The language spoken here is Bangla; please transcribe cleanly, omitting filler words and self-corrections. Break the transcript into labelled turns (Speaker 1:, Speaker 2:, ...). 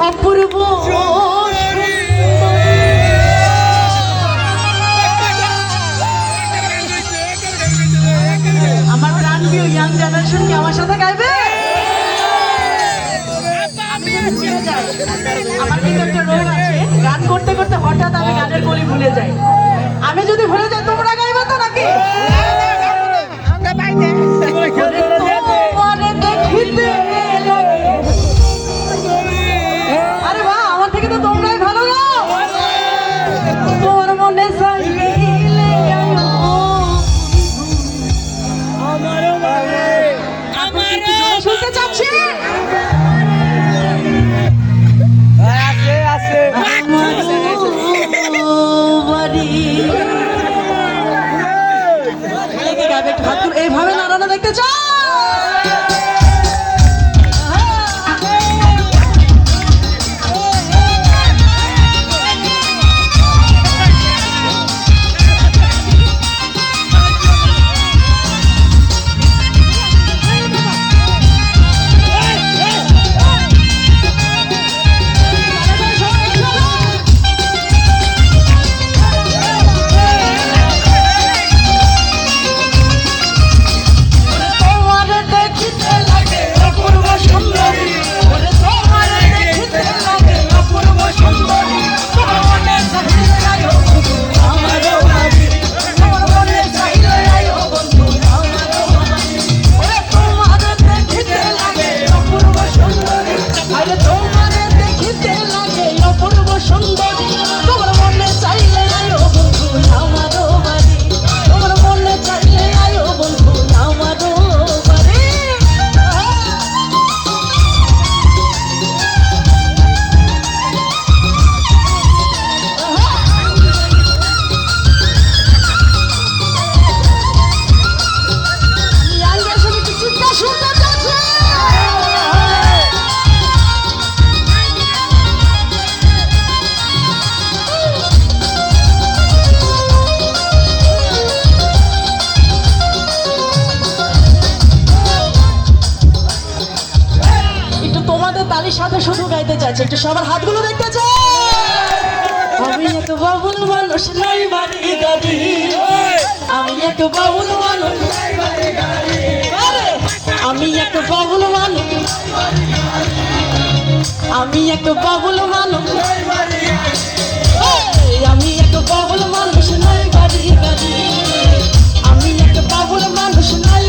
Speaker 1: অপূর্ব আমার প্রাণ প্রিয় ইয়াং জেনারেশন কি আমার সাথে গাইবে? আমার কিন্তু একটা রোগ আছে, গান করতে করতে হঠাৎ আমি গানের কলি ভুলে যাই। আমি যদি ভুলে যাই তোমরা গাইবে তো নাকি? আরে বাহ, আমার থেকে তো তোমরাই ভালো গাও। তোমার মনে শুনতে চাচ্ছি। এইভাবে নাড়ানো দেখতে চাও? তালির সাথে শুধু গাইতে চাইছে, একটু সবার হাতগুলো দেখতে চাই। আমি এক বাবুল মানুষ নাই বাড়ি গাড়ি, আমি এক বাবুল মানুষ, আমি এক বাবুল মানুষ, আমি এক বাবুল মানুষ, আমি এক বাবুল মানুষ নাই বাড়ি গাড়ি, আমি এক বাবুল মানুষ নাই